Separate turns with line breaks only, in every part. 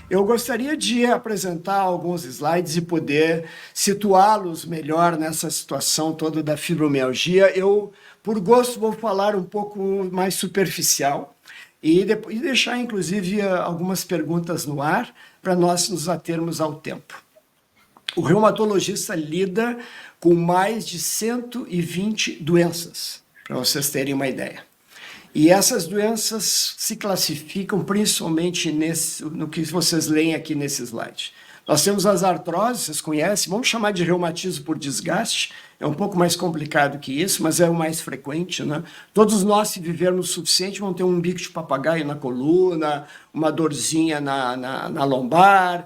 Eu gostaria de apresentar alguns slides e poder situá-los melhor nessa situação toda da fibromialgia. Eu, por gosto, vou falar um pouco mais superficial e deixar, inclusive, algumas perguntas no ar para nós nos atermos ao tempo. O reumatologista lida com mais de 120 doenças, para vocês terem uma ideia. E essas doenças se classificam principalmente no que vocês leem aqui nesse slide. Nós temos as artroses, vocês conhecem, vamos chamar de reumatismo por desgaste, é um pouco mais complicado que isso, mas é o mais frequente, né? Todos nós, se vivermos o suficiente, vão ter um bico de papagaio na coluna, uma dorzinha na lombar,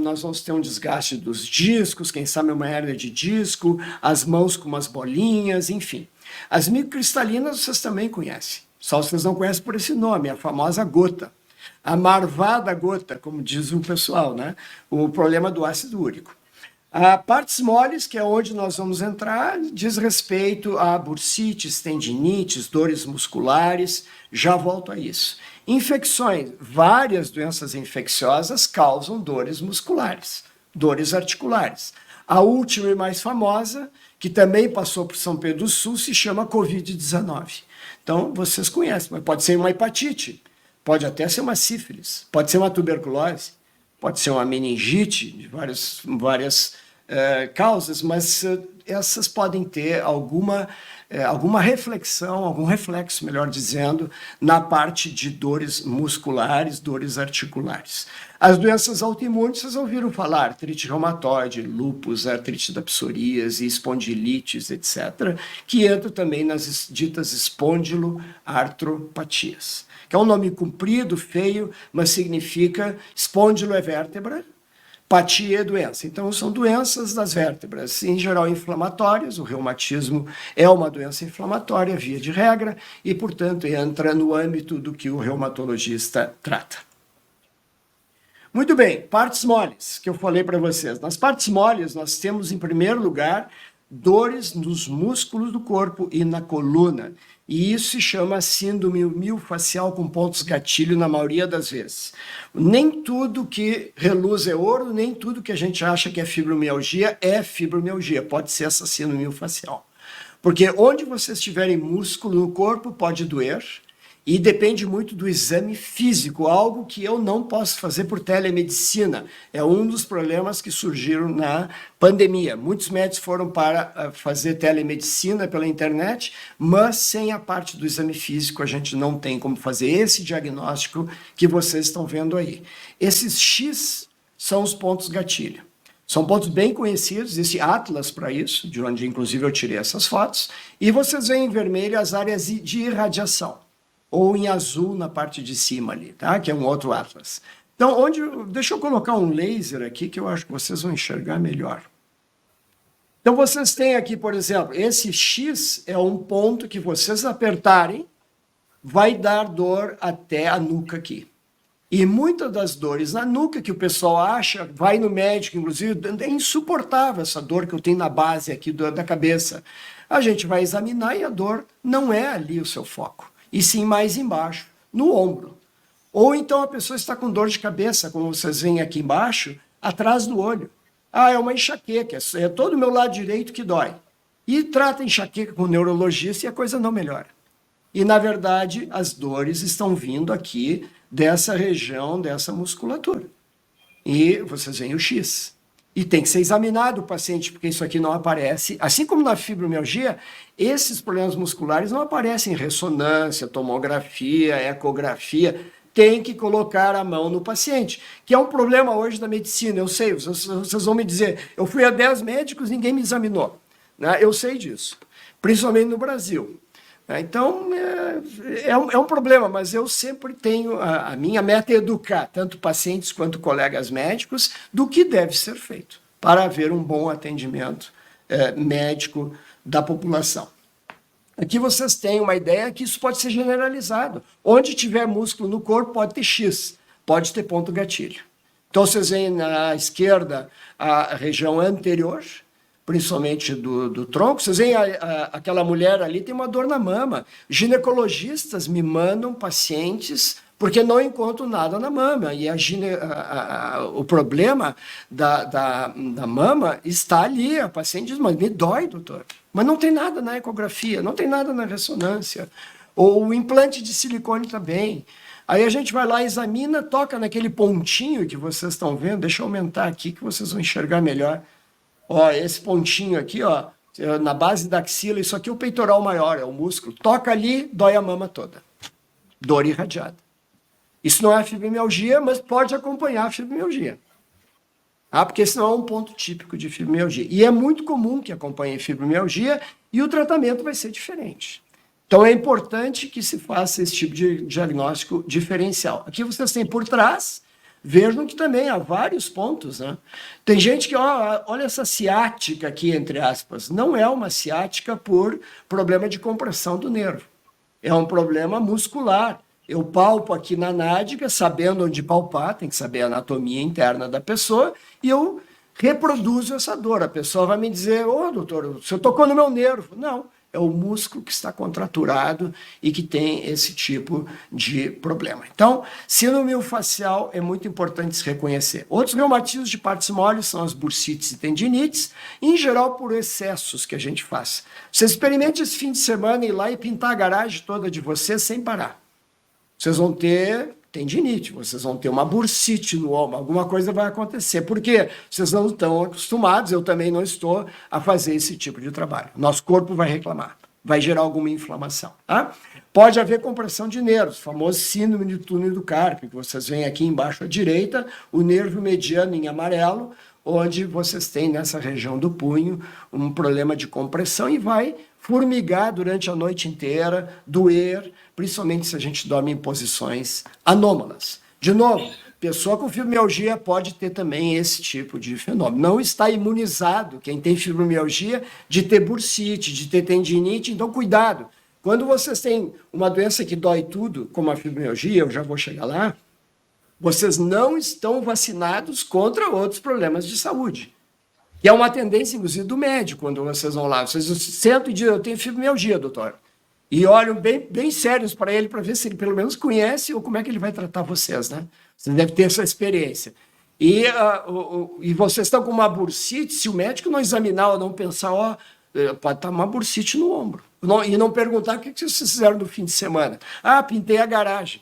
nós vamos ter um desgaste dos discos, quem sabe uma hernia de disco, as mãos com umas bolinhas, enfim. As microcristalinas vocês também conhecem, só vocês não conhecem por esse nome, a famosa gota. A marvada gota, como diz o pessoal, né? O problema do ácido úrico. A partes moles, que é onde nós vamos entrar, diz respeito a bursites, tendinites, dores musculares, já volto a isso. Infecções, várias doenças infecciosas causam dores musculares, dores articulares. A última e mais famosa, que também passou por São Pedro do Sul, se chama Covid-19. Então, vocês conhecem, mas pode ser uma hepatite, pode até ser uma sífilis, pode ser uma tuberculose, pode ser uma meningite, de várias causas, mas essas podem ter alguma reflexão, algum reflexo, melhor dizendo, na parte de dores musculares, dores articulares. As doenças autoimunes, vocês ouviram falar, artrite reumatoide, lúpus, artrite da psoríase, espondilites, etc., que entram também nas ditas espondiloartropatias, que é um nome comprido, feio, mas significa espôndilo é vértebra, patia é doença. Então, são doenças das vértebras, em geral inflamatórias. O reumatismo é uma doença inflamatória, via de regra, e, portanto, entra no âmbito do que o reumatologista trata. Muito bem, partes moles, que eu falei para vocês. Nas partes moles, nós temos, em primeiro lugar, dores nos músculos do corpo e na coluna. E isso se chama síndrome miofascial com pontos gatilho na maioria das vezes. Nem tudo que reluz é ouro, nem tudo que a gente acha que é fibromialgia, pode ser essa síndrome miofascial. Porque onde vocês tiverem músculo no corpo pode doer, e depende muito do exame físico, algo que eu não posso fazer por telemedicina. É um dos problemas que surgiram na pandemia. Muitos médicos foram para fazer telemedicina pela internet, mas sem a parte do exame físico a gente não tem como fazer esse diagnóstico que vocês estão vendo aí. Esses X são os pontos gatilho. São pontos bem conhecidos, esse atlas para isso, de onde inclusive eu tirei essas fotos, e vocês veem em vermelho as áreas de irradiação, ou em azul na parte de cima ali, tá? Que é um outro atlas. Então, deixa eu colocar um laser aqui que eu acho que vocês vão enxergar melhor. Então, vocês têm aqui, por exemplo, esse X é um ponto que vocês apertarem, vai dar dor até a nuca aqui. E muitas das dores na nuca que o pessoal acha, vai no médico, inclusive, é insuportável essa dor que eu tenho na base aqui da cabeça. A gente vai examinar e a dor não é ali o seu foco, e sim mais embaixo, no ombro. Ou então a pessoa está com dor de cabeça, como vocês veem aqui embaixo, atrás do olho. Ah, é uma enxaqueca, é todo o meu lado direito que dói. E trata a enxaqueca com o neurologista e a coisa não melhora. E, na verdade, as dores estão vindo aqui dessa região, dessa musculatura. E vocês veem o X. E tem que ser examinado o paciente, porque isso aqui não aparece. Assim como na fibromialgia, esses problemas musculares não aparecem em ressonância, tomografia, ecografia. Tem que colocar a mão no paciente, que é um problema hoje da medicina. Eu sei, vocês vão me dizer, eu fui a 10 médicos, ninguém me examinou. Né? Eu sei disso, principalmente no Brasil. Então, é um problema, mas eu sempre tenho, a minha meta é educar tanto pacientes quanto colegas médicos do que deve ser feito para haver um bom atendimento médico da população. Aqui vocês têm uma ideia que isso pode ser generalizado. Onde tiver músculo no corpo pode ter X, pode ter ponto gatilho. Então, vocês veem na esquerda a região anterior, principalmente do tronco. Vocês veem aquela mulher ali tem uma dor na mama. Ginecologistas me mandam pacientes porque não encontro nada na mama. E o problema da mama está ali. A paciente diz, mas me dói, doutor. Mas não tem nada na ecografia, não tem nada na ressonância. Ou o implante de silicone também. Aí a gente vai lá, examina, toca naquele pontinho que vocês estão vendo. Deixa eu aumentar aqui que vocês vão enxergar melhor. Ó, esse pontinho aqui, ó, na base da axila, isso aqui é o peitoral maior, é o músculo. Toca ali, dói a mama toda. Dor irradiada. Isso não é fibromialgia, mas pode acompanhar a fibromialgia. Porque esse não é um ponto típico de fibromialgia. E é muito comum que acompanhe fibromialgia e o tratamento vai ser diferente. Então, é importante que se faça esse tipo de diagnóstico diferencial. Aqui vocês têm por trás, vejam que também há vários pontos, né? Tem gente que, olha essa ciática aqui, entre aspas. Não é uma ciática por problema de compressão do nervo. É um problema muscular. Eu palpo aqui na nádiga, sabendo onde palpar, tem que saber a anatomia interna da pessoa, e eu reproduzo essa dor. A pessoa vai me dizer, doutor, o senhor tocou no meu nervo. Não. É o músculo que está contraturado e que tem esse tipo de problema. Então, síndrome miofascial é muito importante se reconhecer. Outros reumatismos de partes moles são as bursites e tendinites, em geral por excessos que a gente faz. Você experimente esse fim de semana ir lá e pintar a garagem toda de vocês sem parar. Vocês vão ter tendinite, vocês vão ter uma bursite no ombro, alguma coisa vai acontecer. Por quê? Vocês não estão acostumados, eu também não estou a fazer esse tipo de trabalho. Nosso corpo vai reclamar, vai gerar alguma inflamação. Tá? Pode haver compressão de nervos, famoso síndrome de túnel do carpo, que vocês veem aqui embaixo à direita, o nervo mediano em amarelo, onde vocês têm nessa região do punho um problema de compressão e vai formigar durante a noite inteira, doer, principalmente se a gente dorme em posições anômalas. De novo, pessoa com fibromialgia pode ter também esse tipo de fenômeno. Não está imunizado quem tem fibromialgia de ter bursite, de ter tendinite, então cuidado. Quando vocês têm uma doença que dói tudo, como a fibromialgia, eu já vou chegar lá, vocês não estão vacinados contra outros problemas de saúde. Que é uma tendência, inclusive, do médico, quando vocês vão lá. Vocês sentam e dizem, eu tenho fibromialgia, doutor. E olham bem sérios para ele, para ver se ele pelo menos conhece ou como é que ele vai tratar vocês, né? Você deve ter essa experiência. E vocês estão com uma bursite, se o médico não examinar ou não pensar, pode estar uma bursite no ombro. E não perguntar o que vocês fizeram no fim de semana. Pintei a garagem.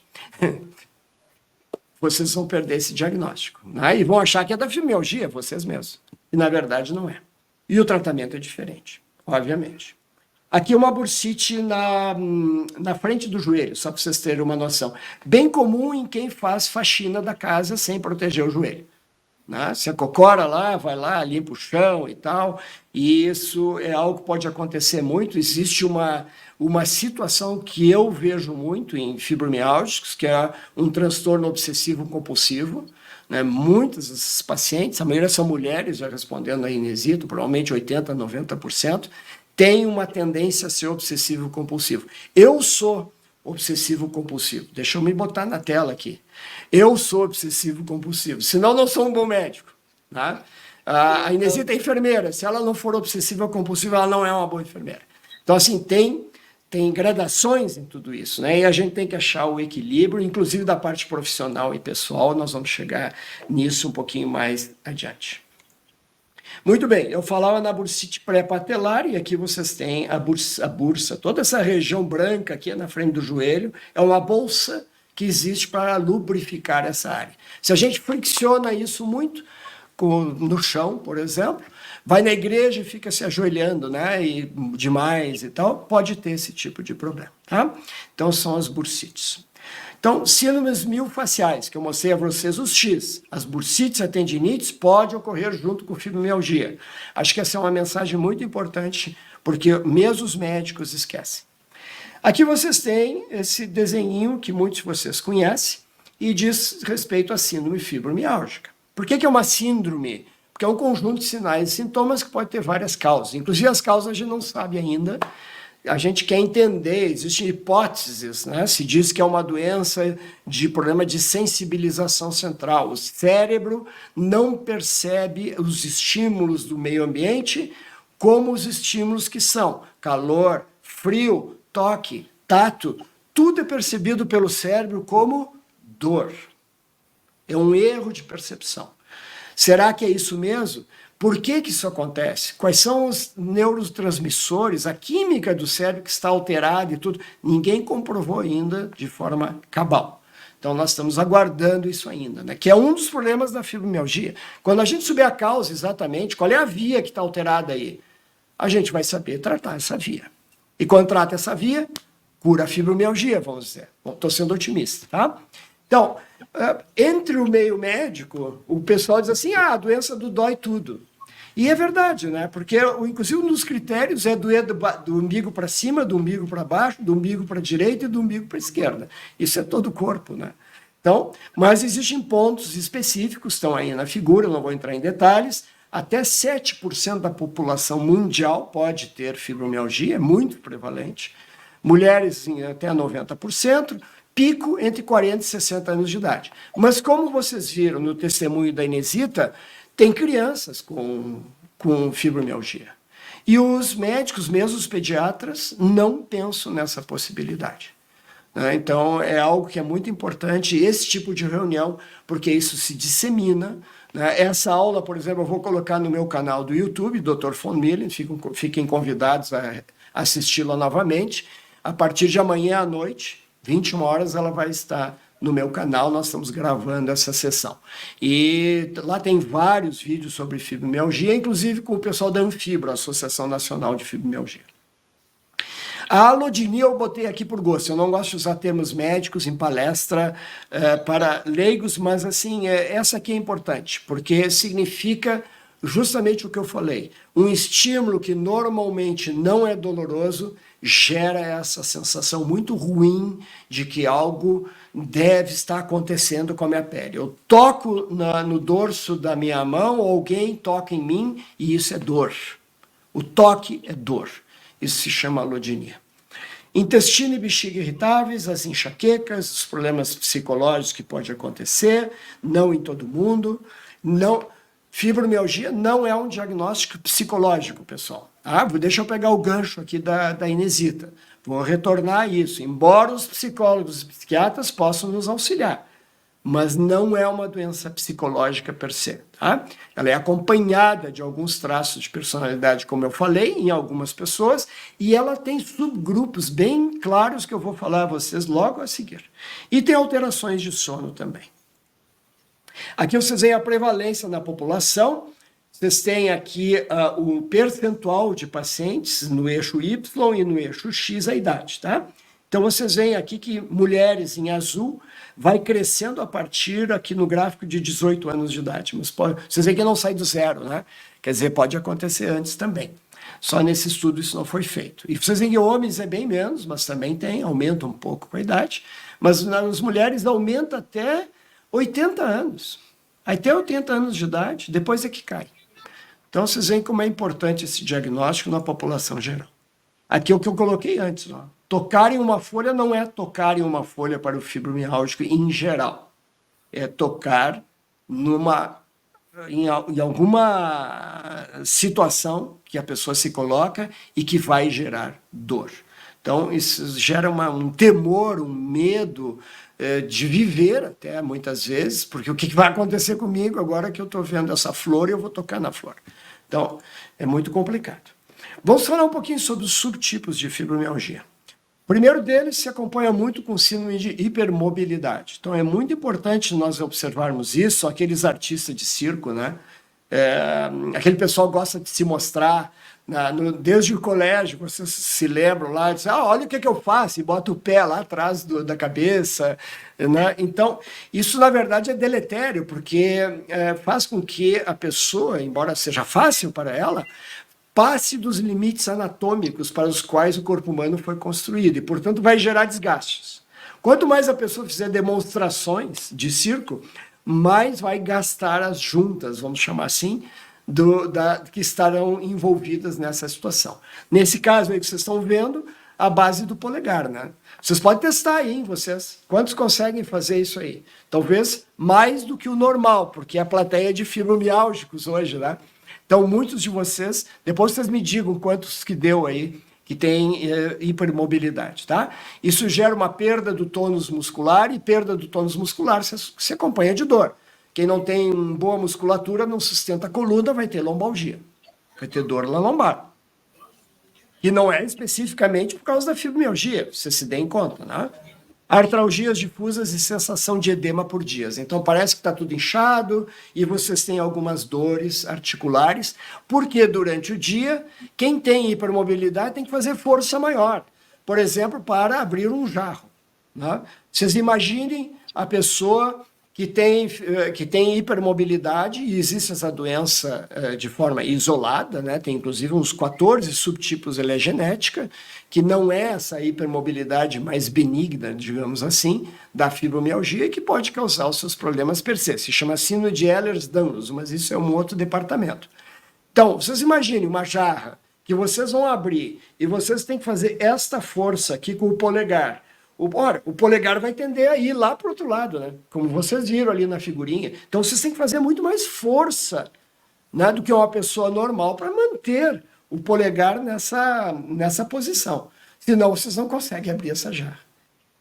Vocês vão perder esse diagnóstico. Né? E vão achar que é da fibromialgia, vocês mesmos. E, na verdade, não é. E o tratamento é diferente, obviamente. Aqui uma bursite na frente do joelho, só para vocês terem uma noção. Bem comum em quem faz faxina da casa sem proteger o joelho. Né? Se acocora lá, vai lá, limpa o chão e tal. E isso é algo que pode acontecer muito. Existe uma situação que eu vejo muito em fibromialgicos, que é um transtorno obsessivo-compulsivo. Né? Muitos desses pacientes, a maioria são mulheres, já respondendo a Inesito, provavelmente 80%, 90%, tem uma tendência a ser obsessivo-compulsivo. Eu sou obsessivo-compulsivo. Deixa eu me botar na tela aqui. Eu sou obsessivo-compulsivo, senão não sou um bom médico. Tá? A Inesita é enfermeira. Se ela não for obsessiva-compulsiva, ela não é uma boa enfermeira. Então, assim, tem gradações em tudo isso, né? E a gente tem que achar o equilíbrio, inclusive da parte profissional e pessoal. Nós vamos chegar nisso um pouquinho mais adiante. Muito bem, eu falava na bursite pré-patelar, e aqui vocês têm a bursa. Toda essa região branca aqui na frente do joelho é uma bolsa que existe para lubrificar essa área. Se a gente fricciona isso muito no chão, por exemplo, vai na igreja e fica se ajoelhando, né, e demais e tal, pode ter esse tipo de problema. Tá? Então, são as bursites. Então, síndromes miofasciais, que eu mostrei a vocês os X, as bursites e a tendinites pode ocorrer junto com fibromialgia. Acho que essa é uma mensagem muito importante, porque mesmo os médicos esquecem. Aqui vocês têm esse desenhinho que muitos de vocês conhecem e diz respeito à síndrome fibromialgica. Por que é uma síndrome? Porque é um conjunto de sinais e sintomas que pode ter várias causas. Inclusive as causas a gente não sabe ainda. A gente quer entender, existem hipóteses, né? Se diz que é uma doença de problema de sensibilização central. O cérebro não percebe os estímulos do meio ambiente como os estímulos que são calor, frio, toque, tato. Tudo é percebido pelo cérebro como dor. É um erro de percepção. Será que é isso mesmo? Por que que isso acontece? Quais são os neurotransmissores, a química do cérebro que está alterada e tudo? Ninguém comprovou ainda de forma cabal. Então, nós estamos aguardando isso ainda, né? Que é um dos problemas da fibromialgia. Quando a gente souber a causa exatamente, qual é a via que está alterada aí, a gente vai saber tratar essa via. E quando trata essa via, cura a fibromialgia, vamos dizer. Estou sendo otimista, tá? Então, entre o meio médico, o pessoal diz assim, a doença do dói tudo. E é verdade, né? Porque, inclusive, um dos critérios é doer do umbigo para cima, do umbigo para baixo, do umbigo para a direita e do umbigo para a esquerda. Isso é todo o corpo, né? Então, mas existem pontos específicos, estão aí na figura, não vou entrar em detalhes. Até 7% da população mundial pode ter fibromialgia, é muito prevalente. Mulheres em até 90%, pico entre 40 e 60 anos de idade. Mas como vocês viram no testemunho da Inesita, tem crianças com fibromialgia. E os médicos, mesmo os pediatras, não pensam nessa possibilidade. Então, é algo que é muito importante, esse tipo de reunião, porque isso se dissemina. Essa aula, por exemplo, eu vou colocar no meu canal do YouTube, Dr. von Millen, fiquem convidados a assisti-la novamente. A partir de amanhã à noite, 21 horas, ela vai estar no meu canal, nós estamos gravando essa sessão. E lá tem vários vídeos sobre fibromialgia, inclusive com o pessoal da Anfibro, Associação Nacional de Fibromialgia. A alodinia eu botei aqui por gosto, eu não gosto de usar termos médicos em palestra para leigos, mas assim, essa aqui é importante, porque significa justamente o que eu falei, um estímulo que normalmente não é doloroso, gera essa sensação muito ruim de que algo deve estar acontecendo com a minha pele. Eu toco no dorso da minha mão, ou alguém toca em mim, e isso é dor. O toque é dor. Isso se chama alodinia. Intestino e bexiga irritáveis, as enxaquecas, os problemas psicológicos que pode acontecer, não em todo mundo. Não, fibromialgia não é um diagnóstico psicológico, pessoal. Deixa eu pegar o gancho aqui da Inesita. Vou retornar a isso. Embora os psicólogos e psiquiatras possam nos auxiliar, mas não é uma doença psicológica per se. Tá? Ela é acompanhada de alguns traços de personalidade, como eu falei, em algumas pessoas, e ela tem subgrupos bem claros que eu vou falar a vocês logo a seguir. E tem alterações de sono também. Aqui vocês veem a prevalência na população. Vocês têm aqui o percentual de pacientes no eixo Y e no eixo X, a idade, tá? Então, vocês veem aqui que mulheres em azul vai crescendo a partir aqui no gráfico de 18 anos de idade. Mas vocês veem que não sai do zero, né? Quer dizer, pode acontecer antes também. Só nesse estudo isso não foi feito. E vocês veem que homens é bem menos, mas também aumenta um pouco com a idade. Mas nas mulheres aumenta até 80 anos. Até 80 anos de idade, depois é que cai. Então, vocês veem como é importante esse diagnóstico na população geral. Aqui é o que eu coloquei antes. Ó. Tocar em uma folha não é tocar em uma folha para o fibromialgico em geral. É tocar em alguma situação que a pessoa se coloca e que vai gerar dor. Então, isso gera um temor, um medo de viver até, muitas vezes, porque o que vai acontecer comigo agora que eu estou vendo essa flor e eu vou tocar na flor. Então, é muito complicado. Vamos falar um pouquinho sobre os subtipos de fibromialgia. O primeiro deles se acompanha muito com síndrome de hipermobilidade. Então, é muito importante nós observarmos isso, aqueles artistas de circo, né? Aquele pessoal gosta de se mostrar, desde o colégio, vocês se lembram lá, diz, olha o que eu faço, e bota o pé lá atrás da cabeça. Né? Então, isso na verdade é deletério, porque faz com que a pessoa, embora seja fácil para ela, passe dos limites anatômicos para os quais o corpo humano foi construído, e portanto vai gerar desgastes. Quanto mais a pessoa fizer demonstrações de circo, mais vai gastar as juntas, vamos chamar assim, que estarão envolvidas nessa situação. Nesse caso aí que vocês estão vendo, a base do polegar, né? Vocês podem testar aí, hein, vocês. Quantos conseguem fazer isso aí? Talvez mais do que o normal, porque é a plateia de fibromialgicos hoje, né? Então, muitos de vocês, depois vocês me digam quantos que deu aí, que tem hipermobilidade, tá? Isso gera uma perda do tônus muscular, e perda do tônus muscular se acompanha de dor. Quem não tem boa musculatura, não sustenta a coluna, vai ter lombalgia, vai ter dor na lombar. E não é especificamente por causa da fibromialgia, você se dê em conta, né? Artralgias difusas e sensação de edema por dias. Então parece que está tudo inchado e vocês têm algumas dores articulares, porque durante o dia, quem tem hipermobilidade tem que fazer força maior. Por exemplo, para abrir um jarro, né? Vocês imaginem a pessoa que tem hipermobilidade, e existe essa doença de forma isolada, né? Tem inclusive uns 14 subtipos, ela é genética, que não é essa hipermobilidade mais benigna, digamos assim, da fibromialgia, que pode causar os seus problemas per se. Se chama síndrome de Ehlers-Danlos, mas isso é um outro departamento. Então, vocês imaginem uma jarra que vocês vão abrir e vocês têm que fazer esta força aqui com o polegar. Ora, o polegar vai tender a ir lá para o outro lado, né? Como vocês viram ali na figurinha. Então, vocês têm que fazer muito mais força, né, do que uma pessoa normal para manter o polegar nessa posição. Senão, vocês não conseguem abrir essa jarra.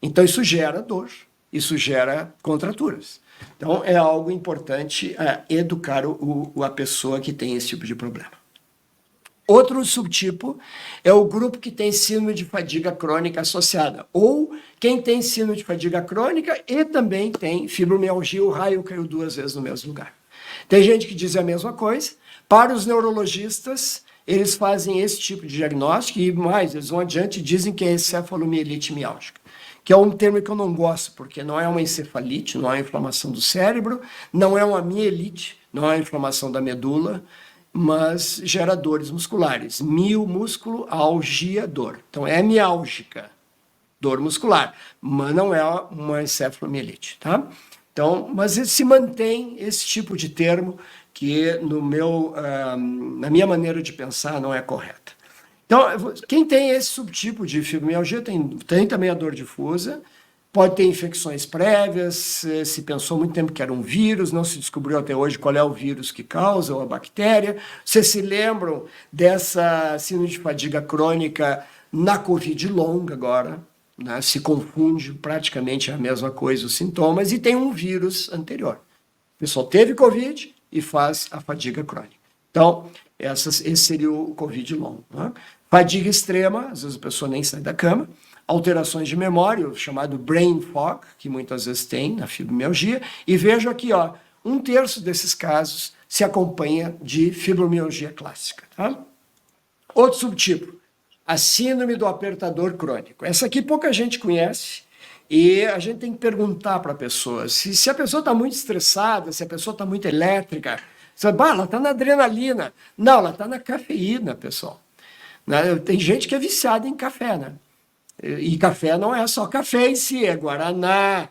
Então, isso gera dor, isso gera contraturas. Então, é algo importante educar a pessoa que tem esse tipo de problema. Outro subtipo é o grupo que tem síndrome de fadiga crônica associada, ou quem tem síndrome de fadiga crônica e também tem fibromialgia, o raio caiu 2 vezes no mesmo lugar. Tem gente que diz a mesma coisa. Para os neurologistas, eles fazem esse tipo de diagnóstico e mais, eles vão adiante e dizem que é encefalomielite miálgica, que é um termo que eu não gosto, porque não é uma encefalite, não é uma inflamação do cérebro, não é uma mielite, não é uma inflamação da medula, mas gera dores musculares. Mio, músculo, algia, dor. Então, é miálgica, dor muscular, mas não é uma encefalomielite, tá? Então, mas se mantém esse tipo de termo que na minha maneira de pensar não é correta. Então, quem tem esse subtipo de fibromialgia tem também a dor difusa, pode ter infecções prévias, se pensou muito tempo que era um vírus, não se descobriu até hoje qual é o vírus que causa, ou a bactéria. Vocês se lembram dessa síndrome de fadiga crônica na Covid longa agora, né? Se confunde praticamente a mesma coisa os sintomas, e tem um vírus anterior. O pessoal teve Covid e faz a fadiga crônica. Então, esse seria o Covid longo, né? Fadiga extrema, às vezes a pessoa nem sai da cama. Alterações de memória, o chamado brain fog, que muitas vezes tem na fibromialgia. E vejo aqui, 1/3 desses casos se acompanha de fibromialgia clássica. Tá? Outro subtipo, a síndrome do apertador crônico. Essa aqui pouca gente conhece e a gente tem que perguntar para a pessoa. Se a pessoa está muito estressada, se a pessoa está muito elétrica, ela está na adrenalina. Não, ela está na cafeína, pessoal. Tem gente que é viciada em café, né? E café não é só café em si, é guaraná,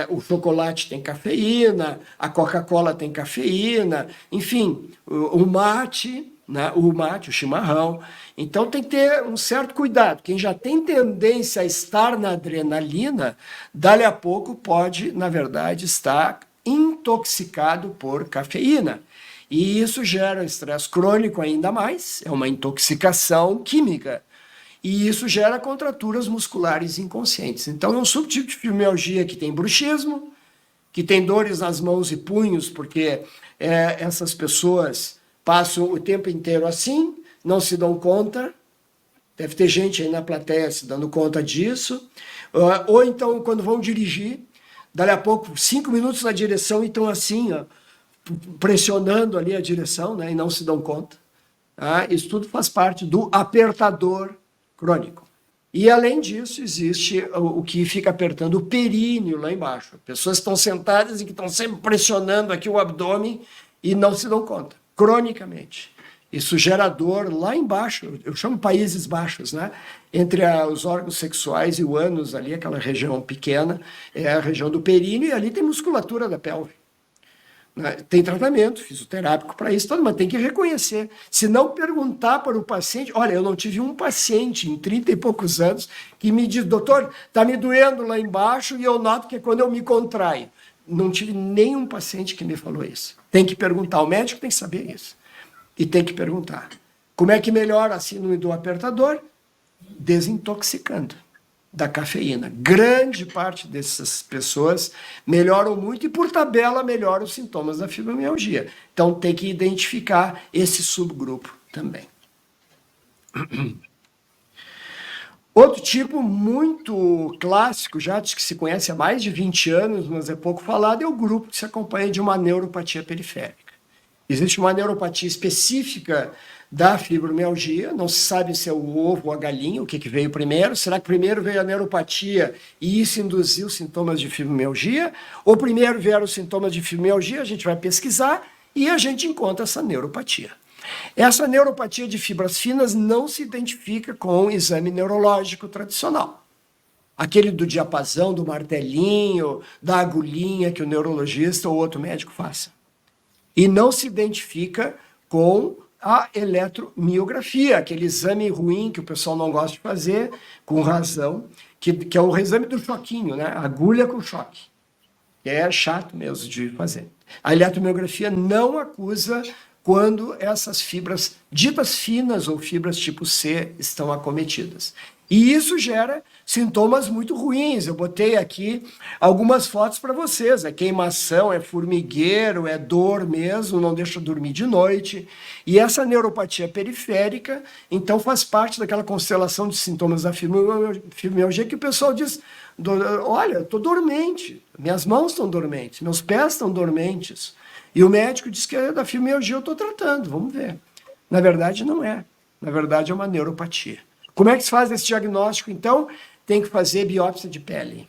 o chocolate tem cafeína, a Coca-Cola tem cafeína, enfim, o mate, né, o chimarrão. Então tem que ter um certo cuidado. Quem já tem tendência a estar na adrenalina, dali a pouco pode, na verdade, estar intoxicado por cafeína. E isso gera estresse crônico ainda mais, é uma intoxicação química. E isso gera contraturas musculares inconscientes. Então, é um subtipo de fibromialgia que tem bruxismo, que tem dores nas mãos e punhos, porque essas pessoas passam o tempo inteiro assim, não se dão conta. Deve ter gente aí na plateia se dando conta disso. Ou então, quando vão dirigir, dali a pouco, 5 minutos na direção e estão assim, pressionando ali a direção, né, e não se dão conta. Isso tudo faz parte do apertador crônico. E, além disso, existe o que fica apertando o períneo lá embaixo. Pessoas estão sentadas e que estão sempre pressionando aqui o abdômen e não se dão conta, cronicamente. Isso gera dor lá embaixo, eu chamo Países Baixos, né? Entre os órgãos sexuais e o ânus, ali, aquela região pequena, é a região do períneo, e ali tem musculatura da pelve. Tem tratamento fisioterápico para isso, mas tem que reconhecer. Se não perguntar para o paciente, olha, eu não tive um paciente em 30 e poucos anos que me diz, doutor, está me doendo lá embaixo e eu noto que é quando eu me contraio. Não tive nenhum paciente que me falou isso. Tem que perguntar, o médico tem que saber isso. E tem que perguntar. Como é que melhora a síndrome do apertador? desintoxicando da cafeína. Grande parte dessas pessoas melhoram muito e, por tabela, melhoram os sintomas da fibromialgia. Então, tem que identificar esse subgrupo também. Outro tipo muito clássico, já que se conhece há mais de 20 anos, mas é pouco falado, é o grupo que se acompanha de uma neuropatia periférica. Existe uma neuropatia específica da fibromialgia, não se sabe se é o ovo ou a galinha, o que veio primeiro. Será que primeiro veio a neuropatia e isso induziu sintomas de fibromialgia? Ou primeiro vieram os sintomas de fibromialgia, a gente vai pesquisar e a gente encontra essa neuropatia. Essa neuropatia de fibras finas não se identifica com o exame neurológico tradicional. Aquele do diapasão, do martelinho, da agulhinha que o neurologista ou outro médico faça. E não se identifica com a eletromiografia, aquele exame ruim que o pessoal não gosta de fazer, com razão, que é o exame do choquinho, né? Agulha com choque. É chato mesmo de fazer. A eletromiografia não acusa quando essas fibras ditas finas ou fibras tipo C estão acometidas. E isso gera sintomas muito ruins. Eu botei aqui algumas fotos para vocês. É queimação, é formigueiro, é dor mesmo, não deixa dormir de noite. E essa neuropatia periférica, então, faz parte daquela constelação de sintomas da fibromialgia que o pessoal diz, olha, eu estou dormente, minhas mãos estão dormentes, meus pés estão dormentes. E o médico diz que é da fibromialgia, eu estou tratando, vamos ver. Na verdade, não é. Na verdade, é uma neuropatia. Como é que se faz esse diagnóstico, então? Tem que fazer biópsia de pele.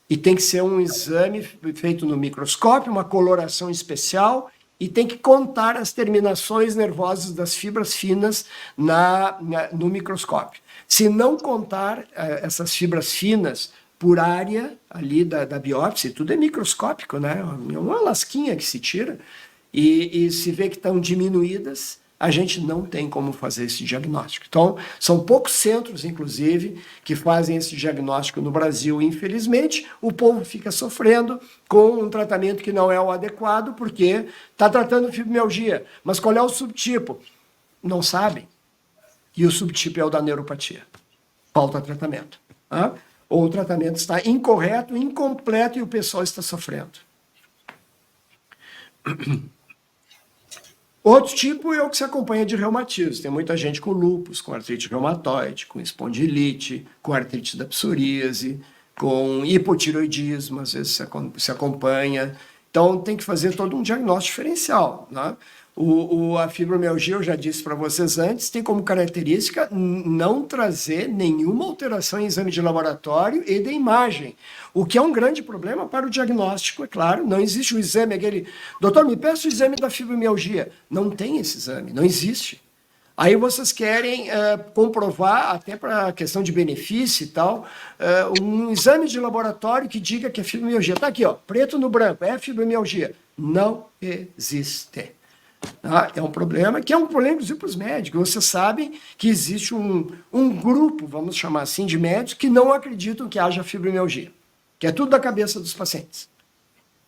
E tem que ser um exame feito no microscópio, uma coloração especial, e tem que contar as terminações nervosas das fibras finas no microscópio. Se não contar essas fibras finas por área ali da biópsia, tudo é microscópico, né? É uma lasquinha que se tira, e se vê que estão diminuídas, a gente não tem como fazer esse diagnóstico. Então, são poucos centros, inclusive, que fazem esse diagnóstico no Brasil. Infelizmente, o povo fica sofrendo com um tratamento que não é o adequado, porque está tratando fibromialgia. Mas qual é o subtipo? Não sabem. E o subtipo é o da neuropatia. Falta tratamento. Tá? Ou o tratamento está incorreto, incompleto e o pessoal está sofrendo. Outro tipo é o que se acompanha de reumatismo. Tem muita gente com lúpus, com artrite reumatoide, com espondilite, com artrite da psoríase, com hipotiroidismo, às vezes se acompanha. Então, tem que fazer todo um diagnóstico diferencial, né? A fibromialgia, eu já disse para vocês antes, tem como característica não trazer nenhuma alteração em exame de laboratório e de imagem, o que é um grande problema para o diagnóstico, é claro. Não existe o exame, aquele, doutor, me peça o exame da fibromialgia. Não tem esse exame, não existe. Aí vocês querem comprovar, até para a questão de benefício e tal, um exame de laboratório que diga que é fibromialgia. Está aqui, ó, preto no branco, é fibromialgia. Não existe. É um problema, que é um problema, inclusive, para os médicos. Vocês sabem que existe um grupo, vamos chamar assim, de médicos que não acreditam que haja fibromialgia, que é tudo da cabeça dos pacientes.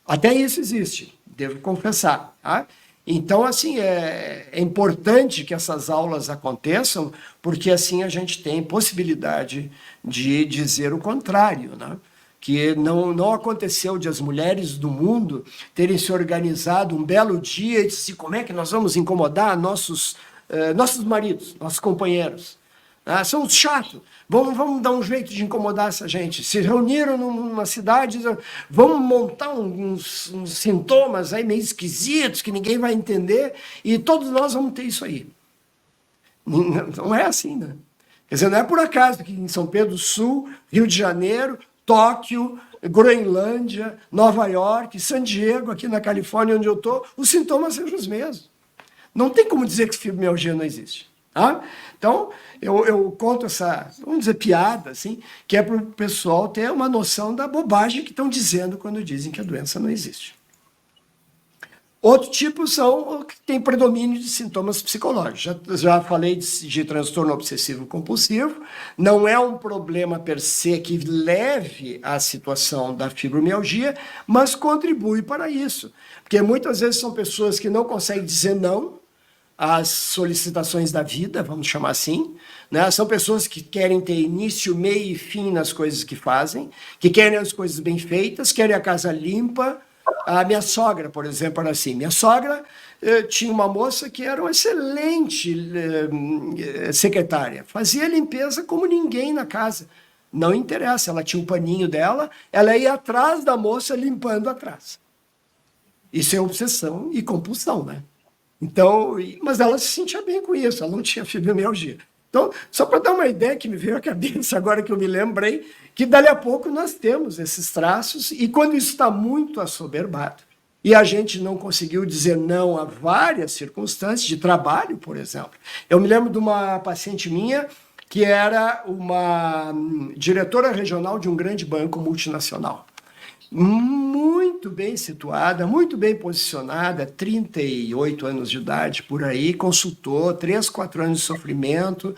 Até isso existe, devo confessar. Tá? Então, assim, é importante que essas aulas aconteçam, porque assim a gente tem possibilidade de dizer o contrário, né? Que não aconteceu de as mulheres do mundo terem se organizado um belo dia e disse, como é que nós vamos incomodar nossos maridos, nossos companheiros? São chatos, vamos dar um jeito de incomodar essa gente. Se reuniram numa cidade, vamos montar uns sintomas aí meio esquisitos que ninguém vai entender e todos nós vamos ter isso aí. Não é assim, né? Quer dizer, não é por acaso que em São Pedro do Sul, Rio de Janeiro, Tóquio, Groenlândia, Nova York, San Diego, aqui na Califórnia, onde eu estou, os sintomas sejam os mesmos. Não tem como dizer que fibromialgia não existe. Tá? Então, eu conto essa, vamos dizer, piada, assim, que é para o pessoal ter uma noção da bobagem que estão dizendo quando dizem que a doença não existe. Outro tipo são que tem predomínio de sintomas psicológicos. Já falei de transtorno obsessivo-compulsivo. Não é um problema per se que leve à situação da fibromialgia, mas contribui para isso. Porque muitas vezes são pessoas que não conseguem dizer não, às solicitações da vida, vamos chamar assim, né? São pessoas que querem ter início, meio e fim nas coisas que fazem, que querem as coisas bem feitas, querem a casa limpa. A minha sogra, por exemplo, era assim. Minha sogra tinha uma moça que era uma excelente secretária. Fazia limpeza como ninguém na casa. Não interessa, ela tinha o paninho dela, ela ia atrás da moça limpando atrás. Isso é obsessão e compulsão, né? Então, mas ela se sentia bem com isso, ela não tinha fibromialgia. Então, só para dar uma ideia que me veio à cabeça agora que eu me lembrei, que dali a pouco nós temos esses traços, e quando isso está muito assoberbado, e a gente não conseguiu dizer não a várias circunstâncias de trabalho, por exemplo. Eu me lembro de uma paciente minha que era uma diretora regional de um grande banco multinacional. Muito bem situada, muito bem posicionada, 38 anos de idade, por aí, consultou, 3, 4 anos de sofrimento.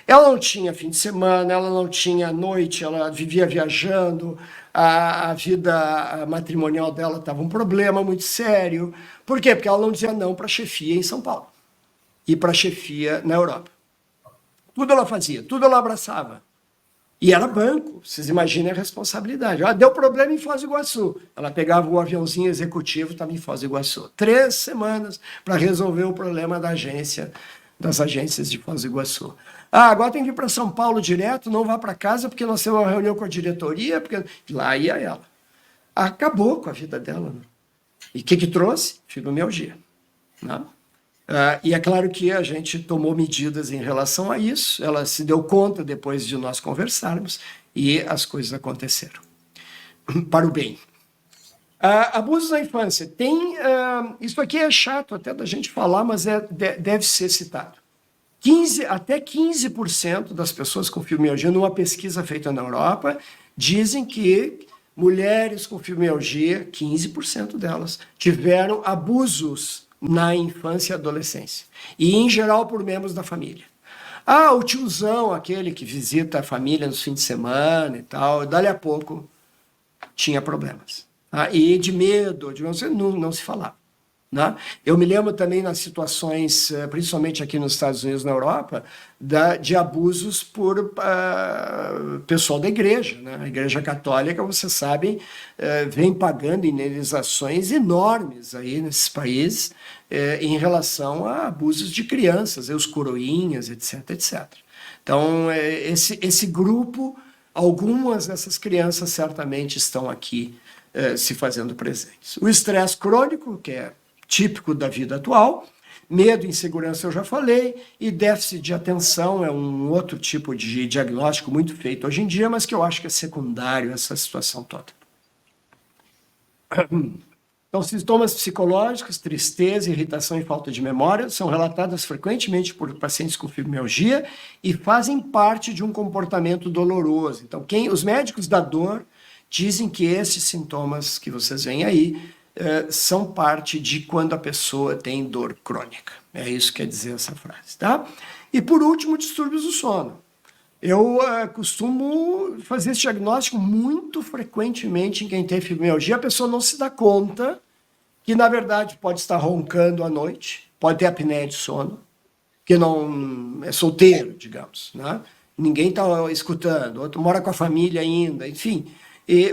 Ela não tinha fim de semana, ela não tinha noite, ela vivia viajando, a vida matrimonial dela estava um problema muito sério. Por quê? Porque ela não dizia não para a chefia em São Paulo e para a chefia na Europa. Tudo ela fazia, tudo ela abraçava. E era banco, vocês imaginem a responsabilidade. Deu problema em Foz do Iguaçu. Ela pegava o aviãozinho executivo, estava em Foz do Iguaçu. 3 semanas para resolver o problema da agência, das agências de Foz do Iguaçu. Agora tem que ir para São Paulo direto, não vá para casa porque nós temos uma reunião com a diretoria, porque lá ia ela. Acabou com a vida dela. Né? E o que trouxe? Fibromialgia. Né? E é claro que a gente tomou medidas em relação a isso, ela se deu conta depois de nós conversarmos e as coisas aconteceram. Para o bem. Abusos na infância. Isso aqui é chato até da gente falar, mas deve ser citado. Até 15% das pessoas com fibromialgia, numa pesquisa feita na Europa, dizem que mulheres com fibromialgia, 15% delas, tiveram abusos na infância e adolescência. E, em geral, por membros da família. O tiozão, aquele que visita a família nos fins de semana e tal, dali a pouco tinha problemas. E de medo, não se falava. Né? Eu me lembro também nas situações, principalmente aqui nos Estados Unidos, na Europa, de abusos por pessoal da igreja. Né? A Igreja Católica, vocês sabem, vem pagando indenizações enormes aí nesses países em relação a abusos de crianças, os coroinhas, etc, etc. Então, esse grupo, algumas dessas crianças certamente estão aqui se fazendo presentes. O estresse crônico, que é típico da vida atual, medo e insegurança eu já falei, e déficit de atenção é um outro tipo de diagnóstico muito feito hoje em dia, mas que eu acho que é secundário essa situação toda. Então, sintomas psicológicos, tristeza, irritação e falta de memória são relatadas frequentemente por pacientes com fibromialgia e fazem parte de um comportamento doloroso. Então, os médicos da dor dizem que esses sintomas que vocês veem aí são parte de quando a pessoa tem dor crônica. É isso que quer dizer essa frase, tá? E, por último, distúrbios do sono. Eu costumo fazer esse diagnóstico muito frequentemente em quem tem fibromialgia. A pessoa não se dá conta que, na verdade, pode estar roncando à noite, pode ter apneia de sono, que não é solteiro, digamos, né? Ninguém está escutando, outro mora com a família ainda, enfim...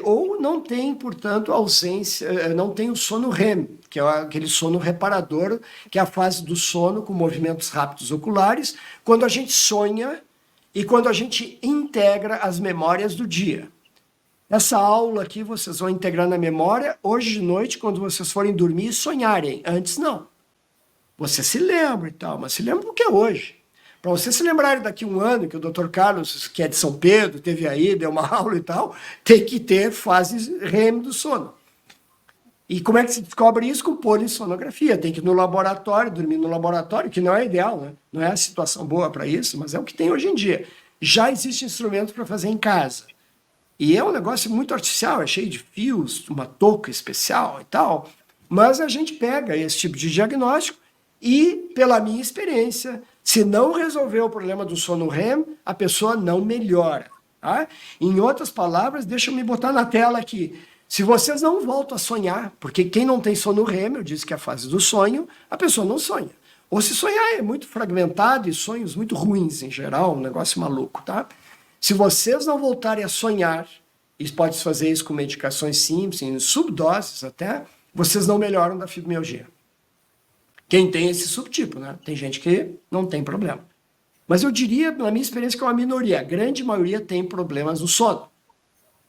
ou não tem, portanto, ausência, não tem o sono REM, que é aquele sono reparador, que é a fase do sono com movimentos rápidos oculares, quando a gente sonha e quando a gente integra as memórias do dia. Essa aula aqui vocês vão integrar na memória hoje de noite, quando vocês forem dormir e sonharem. Antes não. Você se lembra e tal, mas se lembra do que é hoje. Para vocês se lembrarem daqui a um ano que o Dr. Carlos, que é de São Pedro, teve aí, deu uma aula e tal, tem que ter fases REM do sono. E como é que se descobre isso? Com polissonografia. Tem que ir no laboratório, dormir no laboratório, que não é ideal, né? Não é a situação boa para isso, mas é o que tem hoje em dia. Já existe instrumento para fazer em casa. E é um negócio muito artificial, é cheio de fios, uma touca especial e tal. Mas a gente pega esse tipo de diagnóstico e, pela minha experiência, se não resolver o problema do sono REM, a pessoa não melhora. Tá? Em outras palavras, deixa eu me botar na tela aqui. Se vocês não voltam a sonhar, porque quem não tem sono REM, eu disse que é a fase do sonho, a pessoa não sonha. Ou se sonhar é muito fragmentado e sonhos muito ruins em geral, um negócio maluco, tá? Se vocês não voltarem a sonhar, e pode fazer isso com medicações simples, em subdoses até, vocês não melhoram da fibromialgia. Quem tem esse subtipo, né? Tem gente que não tem problema. Mas eu diria, na minha experiência, que é uma minoria. A grande maioria tem problemas no sono.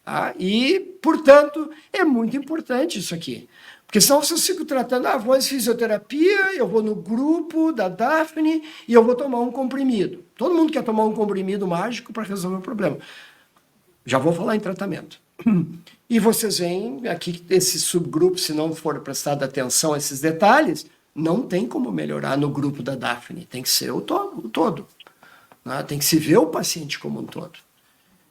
Tá? E, portanto, é muito importante isso aqui. Porque senão vocês ficam tratando, vou fazer fisioterapia, eu vou no grupo da Daphne e eu vou tomar um comprimido. Todo mundo quer tomar um comprimido mágico para resolver o problema. Já vou falar em tratamento. E vocês veem aqui esse subgrupo, se não for prestado atenção a esses detalhes, não tem como melhorar no grupo da Daphne. Tem que ser o todo. Né? Tem que se ver o paciente como um todo.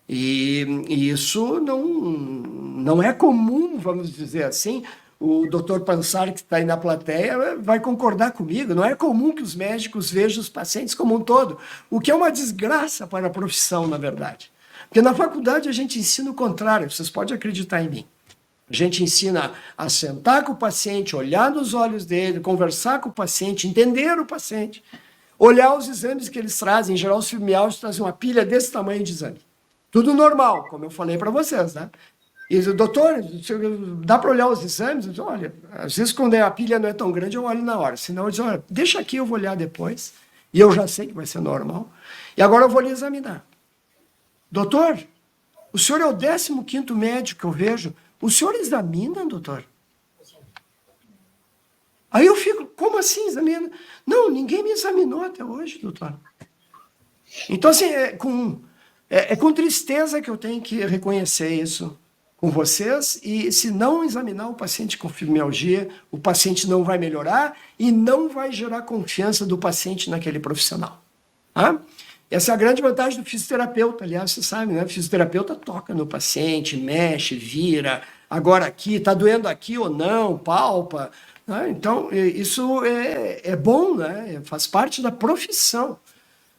E isso não é comum, vamos dizer assim. O doutor Pansar, que está aí na plateia, vai concordar comigo. Não é comum que os médicos vejam os pacientes como um todo, o que é uma desgraça para a profissão, na verdade. Porque na faculdade a gente ensina o contrário, vocês podem acreditar em mim. A gente ensina a sentar com o paciente, olhar nos olhos dele, conversar com o paciente, entender o paciente, olhar os exames que eles trazem. Em geral, os fibromialgicos trazem uma pilha desse tamanho de exame. Tudo normal, como eu falei para vocês, né? E doutor, dá para olhar os exames? Eu digo, olha, às vezes quando a pilha não é tão grande, eu olho na hora. Senão eu digo, olha, deixa aqui, eu vou olhar depois. E eu já sei que vai ser normal. E agora eu vou lhe examinar. Doutor, o senhor é o 15º médico que eu vejo. O senhor examina, doutor? Aí eu fico, como assim examina? Não, ninguém me examinou até hoje, doutor. Então, assim, é com tristeza que eu tenho que reconhecer isso com vocês, e se não examinar o paciente com fibromialgia, o paciente não vai melhorar e não vai gerar confiança do paciente naquele profissional. Tá? Essa é a grande vantagem do fisioterapeuta, aliás, você sabe, né? O fisioterapeuta toca no paciente, mexe, vira, agora aqui, está doendo aqui ou não, palpa. Né? Então, isso é bom, né? Faz parte da profissão.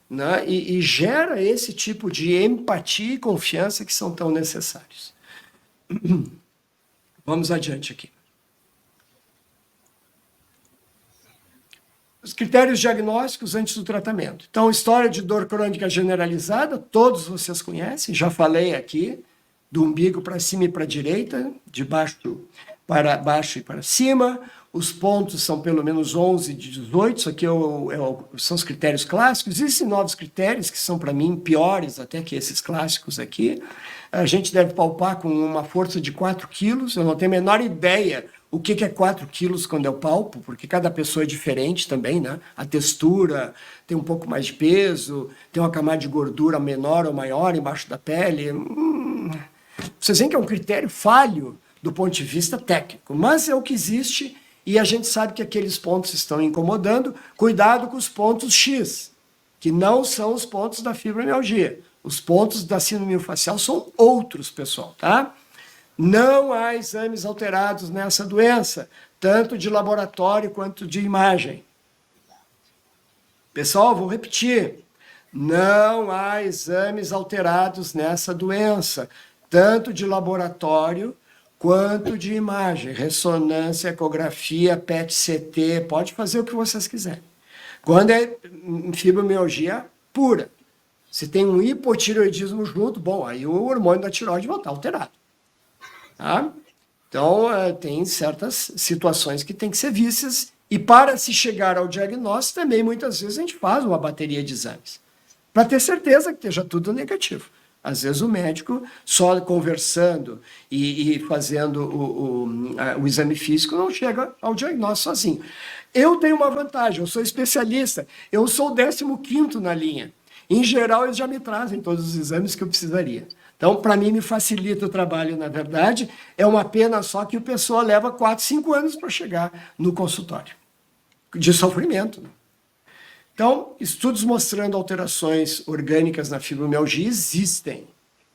Né? E gera esse tipo de empatia e confiança que são tão necessários. Vamos adiante aqui. Os critérios diagnósticos antes do tratamento. Então, história de dor crônica generalizada, todos vocês conhecem, já falei aqui, do umbigo para cima e para a direita, de baixo para baixo e para cima. Os pontos são pelo menos 11 de 18, isso aqui são os critérios clássicos. Existem novos critérios que são, para mim, piores até que esses clássicos aqui. A gente deve palpar com uma força de 4 quilos, eu não tenho a menor ideia o que é 4 quilos quando eu palpo, porque cada pessoa é diferente também, né? A textura tem um pouco mais de peso, tem uma camada de gordura menor ou maior embaixo da pele. Vocês veem que é um critério falho do ponto de vista técnico, mas é o que existe e a gente sabe que aqueles pontos estão incomodando. Cuidado com os pontos X, que não são os pontos da fibromialgia. Os pontos da síndrome miofascial são outros, pessoal, tá? Não há exames alterados nessa doença, tanto de laboratório quanto de imagem. Pessoal, vou repetir. Não há exames alterados nessa doença, tanto de laboratório quanto de imagem. Ressonância, ecografia, PET-CT, pode fazer o que vocês quiserem. Quando é fibromialgia pura, se tem um hipotireoidismo junto, bom, aí o hormônio da tireoide vai estar alterado. Tá? Então, tem certas situações que têm que ser vistas, e para se chegar ao diagnóstico, também muitas vezes a gente faz uma bateria de exames, para ter certeza que esteja tudo negativo. Às vezes o médico, só conversando e fazendo o exame físico, não chega ao diagnóstico sozinho. Eu tenho uma vantagem, eu sou especialista, eu sou o 15º na linha. Em geral, eles já me trazem todos os exames que eu precisaria. Então, para mim, me facilita o trabalho, na verdade. É uma pena só que o pessoal leva 4, 5 anos para chegar no consultório, de sofrimento. Então, estudos mostrando alterações orgânicas na fibromialgia existem,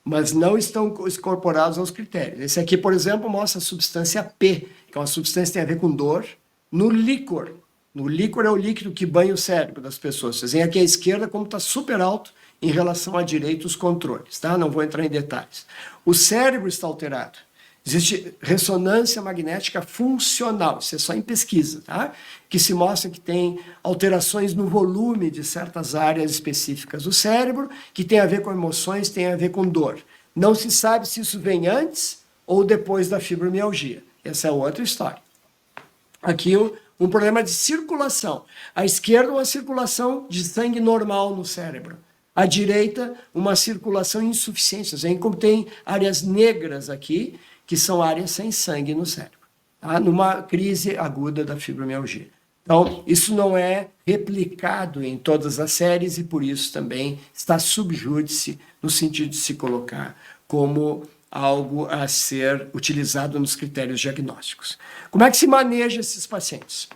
mas não estão incorporados aos critérios. Esse aqui, por exemplo, mostra a substância P, que é uma substância que tem a ver com dor, no líquor. No líquor é o líquido que banha o cérebro das pessoas. Vocês veem aqui à esquerda como está super alto em relação à direita os controles, tá? Não vou entrar em detalhes. O cérebro está alterado. Existe ressonância magnética funcional, isso é só em pesquisa, tá? Que se mostra que tem alterações no volume de certas áreas específicas do cérebro, que tem a ver com emoções, tem a ver com dor. Não se sabe se isso vem antes ou depois da fibromialgia. Essa é outra história. Aqui um problema de circulação. À esquerda, uma circulação de sangue normal no cérebro. À direita, uma circulação insuficiente. Vocês veem como tem áreas negras aqui, que são áreas sem sangue no cérebro, tá? Numa crise aguda da fibromialgia. Então, isso não é replicado em todas as séries e, por isso, também está sub júdice, no sentido de se colocar como algo a ser utilizado nos critérios diagnósticos. Como é que se maneja esses pacientes?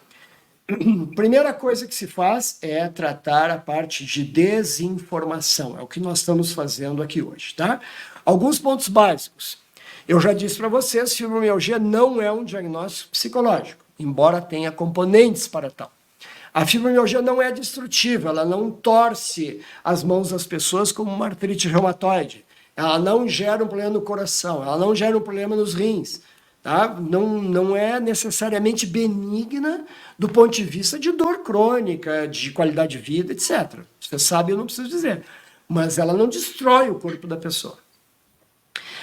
Primeira coisa que se faz é tratar a parte de desinformação. É o que nós estamos fazendo aqui hoje, tá? Alguns pontos básicos. Eu já disse para vocês, fibromialgia não é um diagnóstico psicológico, embora tenha componentes para tal. A fibromialgia não é destrutiva, ela não torce as mãos das pessoas como uma artrite reumatoide. Ela não gera um problema no coração, ela não gera um problema nos rins. Tá? Não é necessariamente benigna do ponto de vista de dor crônica, de qualidade de vida, etc. Você sabe, eu não preciso dizer. Mas ela não destrói o corpo da pessoa.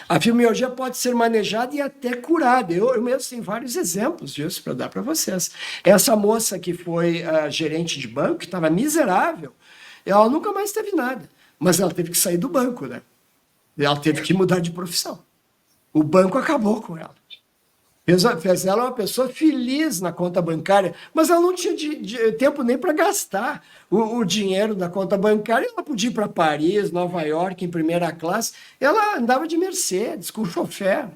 A fibromialgia pode ser manejada e até curada. Eu mesmo tenho vários exemplos disso para dar para vocês. Essa moça que foi a gerente de banco, que estava miserável, ela nunca mais teve nada. Mas ela teve que sair do banco, né? Ela teve que mudar de profissão. O banco acabou com ela. Fez ela uma pessoa feliz na conta bancária, mas ela não tinha tempo nem para gastar o dinheiro da conta bancária. Ela podia ir para Paris, Nova York, em primeira classe. Ela andava de Mercedes, com chofer. O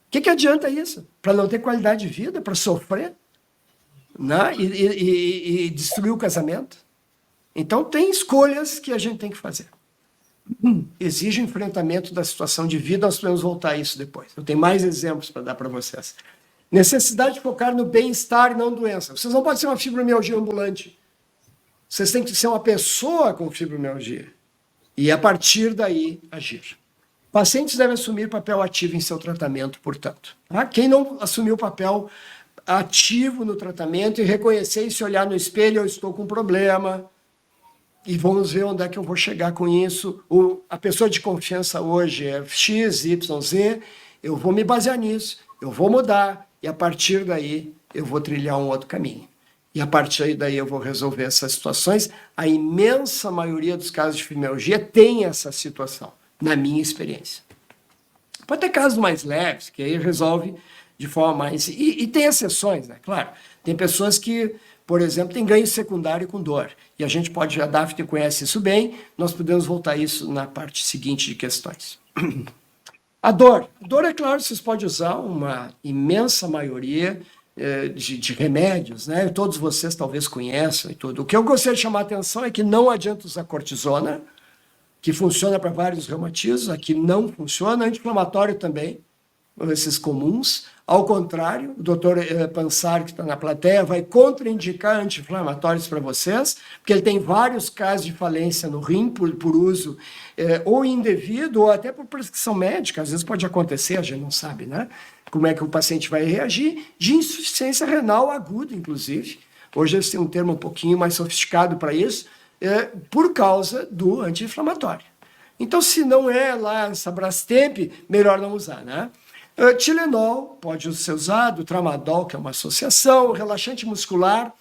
que adianta isso? Para não ter qualidade de vida, para sofrer, né? E destruir o casamento? Então, tem escolhas que a gente tem que fazer. Exige o enfrentamento da situação de vida, nós podemos voltar a isso depois. Eu tenho mais exemplos para dar para vocês. Necessidade de focar no bem-estar e não doença. Vocês não podem ser uma fibromialgia ambulante. Vocês têm que ser uma pessoa com fibromialgia. E, a partir daí, agir. Pacientes devem assumir papel ativo em seu tratamento, portanto. Tá? Quem não assumiu papel ativo no tratamento e reconhecer e se olhar no espelho, eu estou com um problema, e vamos ver onde é que eu vou chegar com isso. A pessoa de confiança hoje é X, Y, Z, eu vou me basear nisso, eu vou mudar, e a partir daí eu vou trilhar um outro caminho. E a partir daí eu vou resolver essas situações. A imensa maioria dos casos de fibromialgia tem essa situação, na minha experiência. Pode ter casos mais leves, que aí resolve de forma mais... E tem exceções, né? Claro, tem pessoas que, por exemplo, tem ganho secundário com dor. E a gente pode, a Daphne conhece isso bem, nós podemos voltar a isso na parte seguinte de questões. A dor. A dor, é claro, vocês podem usar uma imensa maioria de remédios, né? Todos vocês talvez conheçam e tudo. O que eu gostaria de chamar a atenção é que não adianta usar cortisona, que funciona para vários reumatismos, aqui não funciona, anti-inflamatório também, esses comuns. Ao contrário, o doutor Pansar, que está na plateia, vai contraindicar anti-inflamatórios para vocês, porque ele tem vários casos de falência no rim por uso ou indevido ou até por prescrição médica. Às vezes pode acontecer, a gente não sabe, né? Como é que o paciente vai reagir, de insuficiência renal aguda, inclusive. Hoje eles têm um termo um pouquinho mais sofisticado para isso, por causa do anti-inflamatório. Então, se não é lá essa Brastemp, melhor não usar, né? Tilenol pode ser usado, Tramadol, que é uma associação, relaxante muscular.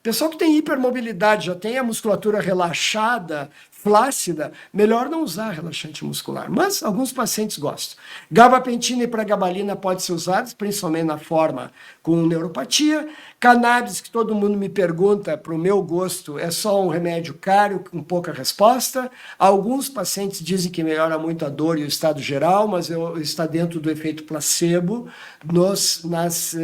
Pessoal que tem hipermobilidade, já tem a musculatura relaxada, flácida, melhor não usar relaxante muscular, mas alguns pacientes gostam. Gabapentina e pregabalina podem ser usados, principalmente na forma com neuropatia. Cannabis, que todo mundo me pergunta, para o meu gosto, é só um remédio caro, com pouca resposta. Alguns pacientes dizem que melhora muito a dor e o estado geral, mas está dentro do efeito placebo nas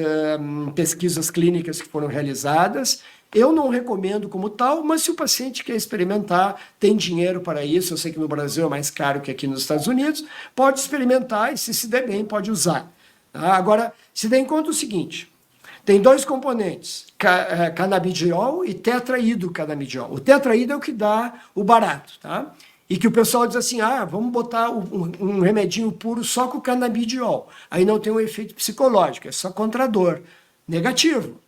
pesquisas clínicas que foram realizadas. Eu não recomendo como tal, mas se o paciente quer experimentar, tem dinheiro para isso, eu sei que no Brasil é mais caro que aqui nos Estados Unidos, pode experimentar e se der bem, pode usar. Tá? Agora, se dê em conta o seguinte, tem dois componentes, canabidiol e tetraidrocanabidiol. O tetraído é o que dá o barato, tá? e que o pessoal diz assim, vamos botar um remedinho puro só com canabidiol. Aí não tem um efeito psicológico, é só contra a dor. Negativo.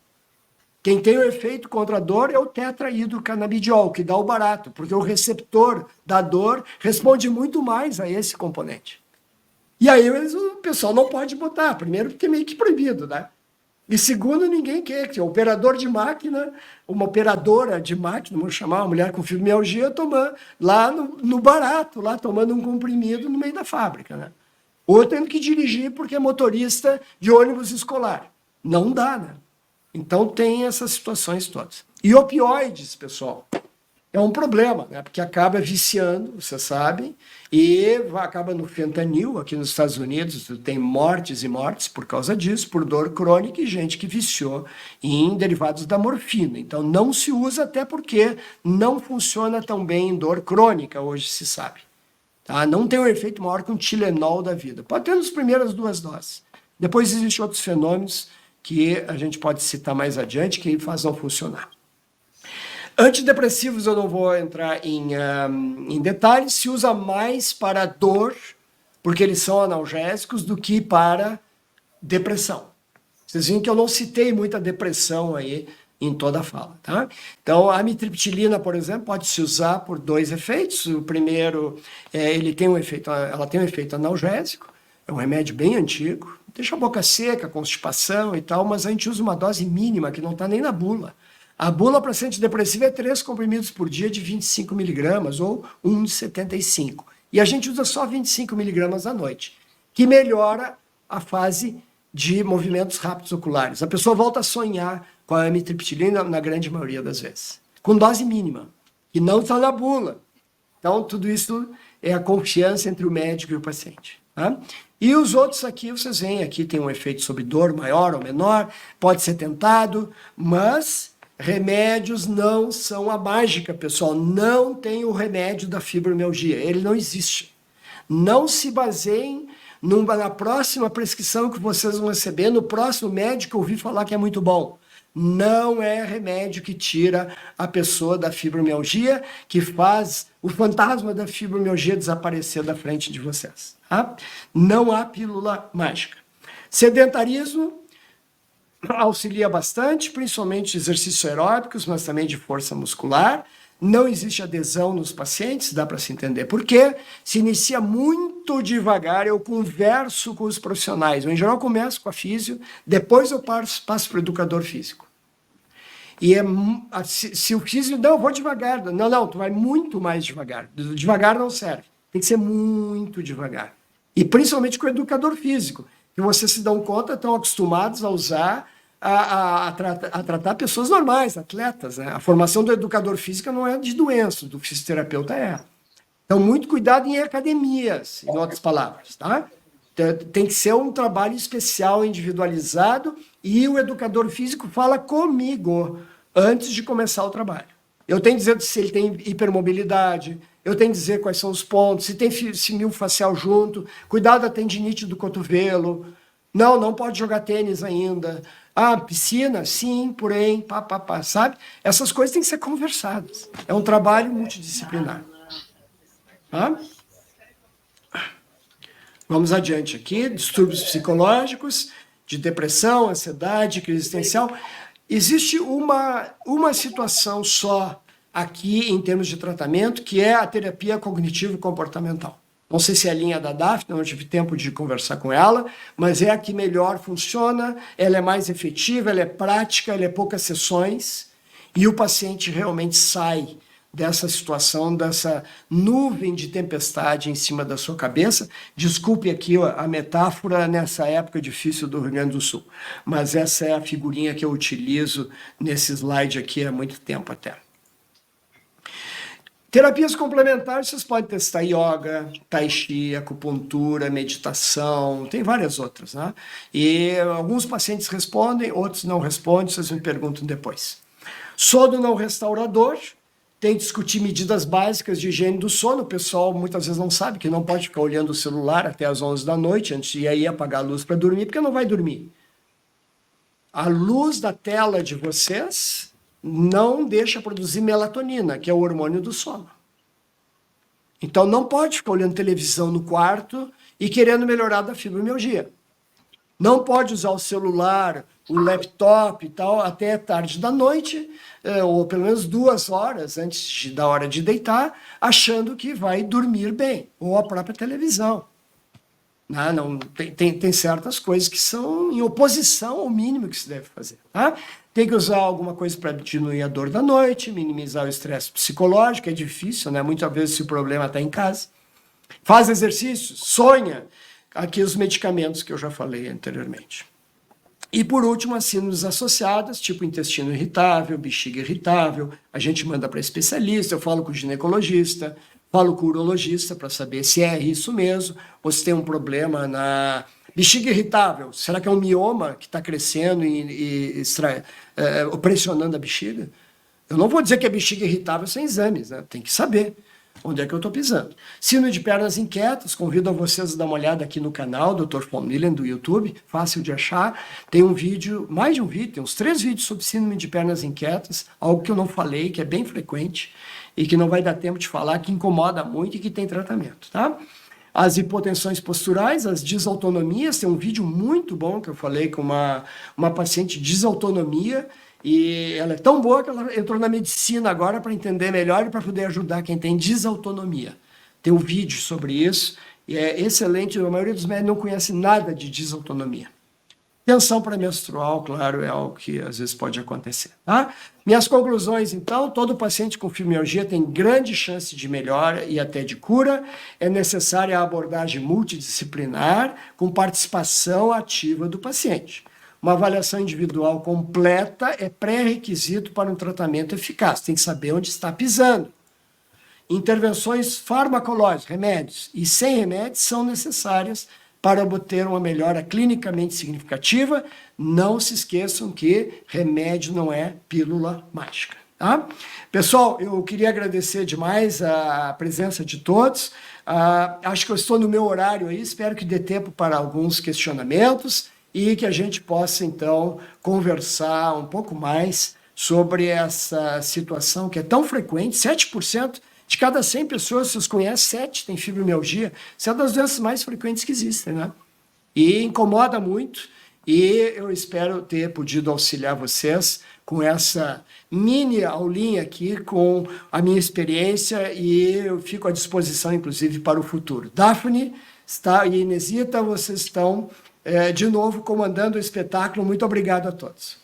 Quem tem o efeito contra a dor é o tetrahidrocanabidiol, que dá o barato, porque o receptor da dor responde muito mais a esse componente. E aí o pessoal não pode botar, primeiro porque é meio que proibido, né? E segundo, ninguém quer que o operador de máquina, uma operadora de máquina, vamos chamar uma mulher com fibromialgia, tomando lá no barato, lá tomando um comprimido no meio da fábrica, né? Ou tendo que dirigir porque é motorista de ônibus escolar. Não dá, né? Então tem essas situações todas. E opioides, pessoal, é um problema, né? Porque acaba viciando, você sabe, e acaba no fentanil. Aqui nos Estados Unidos tem mortes e mortes por causa disso, por dor crônica e gente que viciou em derivados da morfina. Então não se usa, até porque não funciona tão bem em dor crônica, hoje se sabe. Tá? Não tem um efeito maior que um Tilenol da vida. Pode ter nas primeiras 2 doses. Depois existem outros fenômenos que a gente pode citar mais adiante, que faz não funcionar. Antidepressivos eu não vou entrar em detalhes, se usa mais para dor, porque eles são analgésicos, do que para depressão. Vocês viram que eu não citei muita depressão aí em toda a fala, tá? Então, a amitriptilina, por exemplo, pode se usar por 2 efeitos. O primeiro, ela tem um efeito analgésico, é um remédio bem antigo, deixa a boca seca, constipação e tal, mas a gente usa uma dose mínima, que não está nem na bula. A bula para ser antidepressiva é 3 comprimidos por dia de 25 miligramas, ou 1 de 75. E a gente usa só 25 miligramas à noite, que melhora a fase de movimentos rápidos oculares. A pessoa volta a sonhar com a amitriptilina na grande maioria das vezes, com dose mínima, que não está na bula. Então, tudo isso é a confiança entre o médico e o paciente. Tá? E os outros aqui, vocês veem, aqui tem um efeito sobre dor maior ou menor, pode ser tentado, mas remédios não são a mágica, pessoal. Não tem o remédio da fibromialgia, ele não existe. Não se baseiem na próxima prescrição que vocês vão receber, no próximo médico ouvir falar que é muito bom. Não é remédio que tira a pessoa da fibromialgia, que faz o fantasma da fibromialgia desaparecer da frente de vocês. Tá? Não há pílula mágica. Sedentarismo auxilia bastante, principalmente exercícios aeróbicos, mas também de força muscular. Não existe adesão nos pacientes, dá para se entender por quê. Se inicia muito devagar, eu converso com os profissionais. Eu, em geral, começo com a físio, depois eu passo para o educador físico. E se o físico, não, eu vou devagar. Não, tu vai muito mais devagar. Devagar não serve. Tem que ser muito devagar. E principalmente com o educador físico, que vocês se dão conta, estão acostumados a usar, a tratar pessoas normais, atletas. Né? A formação do educador físico não é de doença, do fisioterapeuta é. Então, muito cuidado em academias, em outras palavras. Tá? Tem que ser um trabalho especial, individualizado, e o educador físico fala comigo antes de começar o trabalho. Eu tenho que dizer se ele tem hipermobilidade, eu tenho que dizer quais são os pontos, se tem símbolo facial junto, cuidado da tendinite do cotovelo, não pode jogar tênis ainda, piscina, sim, porém, sabe? Essas coisas têm que ser conversadas. É um trabalho multidisciplinar. Tá? Vamos adiante aqui, distúrbios psicológicos, de depressão, ansiedade, crise existencial. Existe uma situação só aqui em termos de tratamento, que é a terapia cognitivo-comportamental. Não sei se é a linha da Daphne, não tive tempo de conversar com ela, mas é a que melhor funciona, ela é mais efetiva, ela é prática, ela é poucas sessões, e o paciente realmente sai dessa situação, dessa nuvem de tempestade em cima da sua cabeça. Desculpe aqui a metáfora nessa época difícil do Rio Grande do Sul, mas essa é a figurinha que eu utilizo nesse slide aqui há muito tempo até. Terapias complementares, vocês podem testar yoga, tai chi, acupuntura, meditação, tem várias outras, né? E alguns pacientes respondem, outros não respondem, vocês me perguntam depois. Sono não restaurador, tem que discutir medidas básicas de higiene do sono. O pessoal muitas vezes não sabe que não pode ficar olhando o celular até as 11 da noite, antes de ir apagar a luz para dormir, porque não vai dormir. A luz da tela de vocês não deixa produzir melatonina, que é o hormônio do sono. Então, não pode ficar olhando televisão no quarto e querendo melhorar da fibromialgia. Não pode usar o celular, o laptop e tal, até tarde da noite, ou pelo menos 2 horas antes da hora de deitar, achando que vai dormir bem, ou a própria televisão. Não, tem certas coisas que são em oposição ao mínimo que se deve fazer. Tá? Tem que usar alguma coisa para diminuir a dor da noite, minimizar o estresse psicológico, é difícil, né? Muitas vezes o problema está em casa. Faz exercício, sonha. Aqui os medicamentos que eu já falei anteriormente. E por último, as síndromes associadas, tipo intestino irritável, bexiga irritável, a gente manda para especialista, eu falo com o ginecologista, falo com o urologista para saber se é isso mesmo, ou se tem um problema na bexiga irritável. Será que é um mioma que está crescendo e pressionando a bexiga? Eu não vou dizer que é bexiga irritável sem exames, né? Tem que saber onde é que eu estou pisando. Síndrome de pernas inquietas, convido a vocês a dar uma olhada aqui no canal, Dr. von Millen, do YouTube, fácil de achar. Tem um vídeo, mais de um vídeo, tem uns 3 vídeos sobre síndrome de pernas inquietas, algo que eu não falei, que é bem frequente e que não vai dar tempo de falar, que incomoda muito e que tem tratamento, tá? As hipotensões posturais, as desautonomias, tem um vídeo muito bom que eu falei com uma paciente de desautonomia, e ela é tão boa que ela entrou na medicina agora para entender melhor e para poder ajudar quem tem desautonomia. Tem um vídeo sobre isso, e é excelente, a maioria dos médicos não conhece nada de desautonomia. Tensão pré-menstrual, claro, é algo que às vezes pode acontecer. Tá? Minhas conclusões, então, todo paciente com fibromialgia tem grande chance de melhora e até de cura. É necessária a abordagem multidisciplinar com participação ativa do paciente. Uma avaliação individual completa é pré-requisito para um tratamento eficaz. Tem que saber onde está pisando. Intervenções farmacológicas, remédios e sem remédios são necessárias para obter uma melhora clinicamente significativa. Não se esqueçam que remédio não é pílula mágica. Tá? Pessoal, eu queria agradecer demais a presença de todos. Acho que eu estou no meu horário aí, espero que dê tempo para alguns questionamentos e que a gente possa, então, conversar um pouco mais sobre essa situação que é tão frequente. 7% de cada 100 pessoas, vocês conhecem, 7 têm fibromialgia. Isso é uma das doenças mais frequentes que existem, né? E incomoda muito, e eu espero ter podido auxiliar vocês com essa mini aulinha aqui, com a minha experiência, e eu fico à disposição, inclusive, para o futuro. Daphne e Inesita, vocês estão de novo comandando o espetáculo. Muito obrigado a todos.